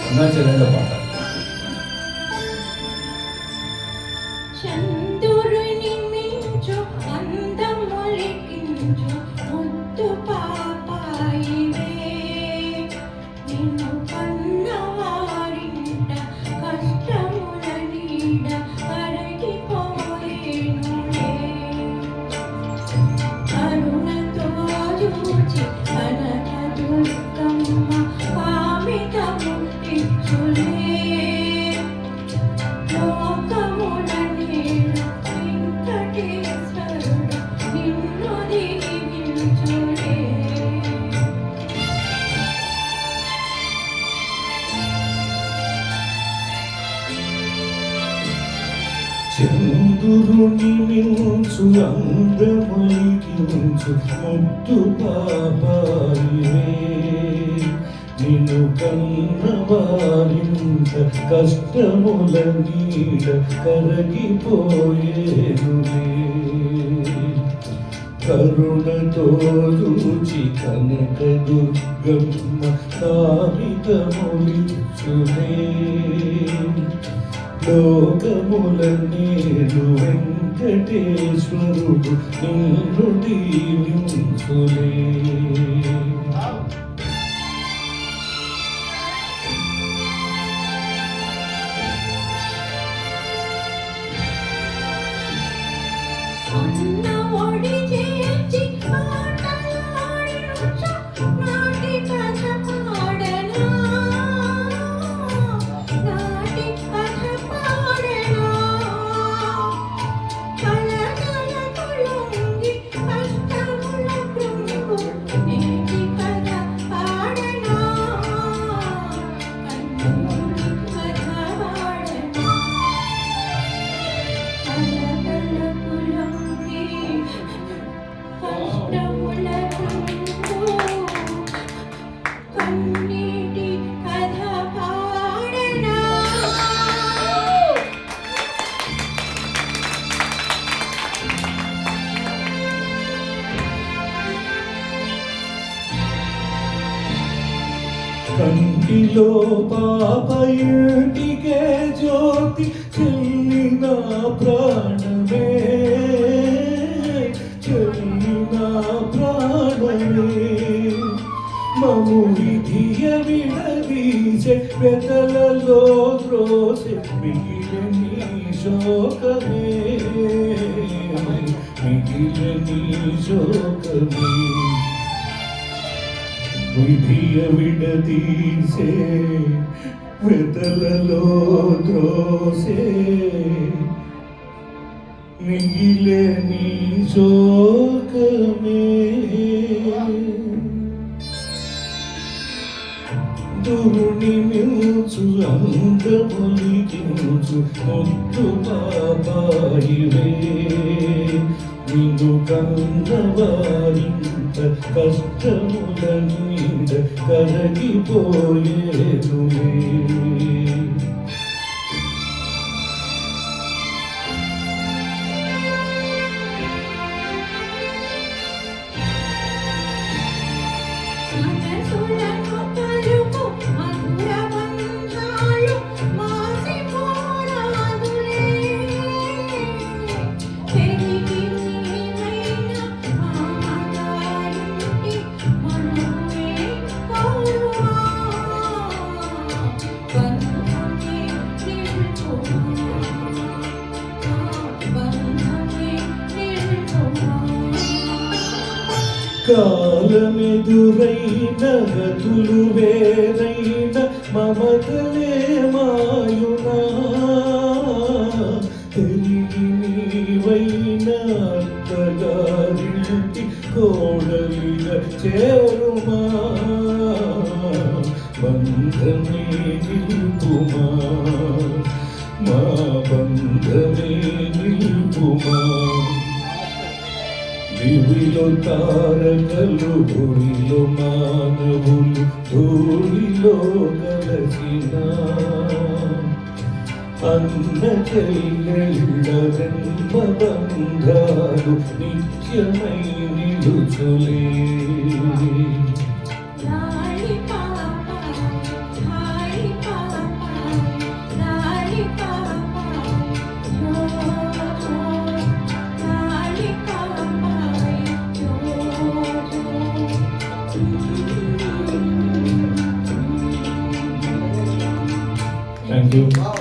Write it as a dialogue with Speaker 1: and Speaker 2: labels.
Speaker 1: అన్నా చెల్లెళ్ళ పాట.
Speaker 2: చంద్రుని మించు అందములికించు ముద్దు పాపాయివే, నిన్ను కన్నవారింట కష్టముల నీడ కరగిపోయేనులే. కరుణతో చూచి కనక దుర్గమ్మ కామితము ఇచ్చులే. లోకముల నీడు వెంకటేశ్వరుడు నిన్ను దీవించులే.
Speaker 1: చంద్రుని మించు అందమలికించు ముద్దు పాపాయివే, నిన్ను కన్నవారింత కష్టముల నీడ కరగిపోయేనులే. కరుణతో చూచి కనక దుర్గమ్మ కామితములిచ్చులే. లోకముల నేడు వెంకటేశ్వరుడు నిన్ను దీవించులే.
Speaker 2: అన్న ఒడి చేర్చి ఆటలాడించు నాటి కథ పాడనా, నాటి కథ పాడనా. కలగలకు లొంగి కష్టముల కృంగు నేటి కథ పాడనా, కన్నీరు కథ పాడనా. కలగలకు లొంగి కష్టముల కృంగు కన్నీటి కథ పాడనా.
Speaker 1: కంటిలో పాప ఇంటికే జ్యోతి చెల్లిన ప్రాణమే, చెల్లిన ప్రాణమే. మము విధియ విడదీసే వెతలలో ద్రోసె మిగిలిని శోకమే, మిగిలిని శోకమే. విధియ విడదీసే వెతలలో ద్రోసే మిగిలే నీ శోకమే. దురుని మిల్చు అందములికించు ముద్దు పాపాయివే, నిన్ను కన్నవారింత కష్టముల నీడ కరగిపోయేనులే.
Speaker 2: మనసులను కలుపు మధుర బంధాలు మాసిపోరాదులే. పెరిగి నీవైన మామగారింటి మనమే కౌరువా, బంధమే నిలుపుమా, బంధమే నిలుపుమా.
Speaker 1: కాలమెదురైన గతులు వేరైన మమతలే మాయునా, తిరిగి నీవైన అత్తగారింటి కోడలిగా చేరుమా, బంధమే నిలుపుమా, మా బంధమే నిలుపుమా. దివిలో తారకలు గుడిలో మానవులు ధూళిలో కలసిన అన్న చెల్లెళ్ళ జన్మ బంధాలు నిత్యమై నిలుచులే.
Speaker 2: లాలి పాప హాయి పాప
Speaker 1: థ్యాంక్ యూ
Speaker 3: Wow.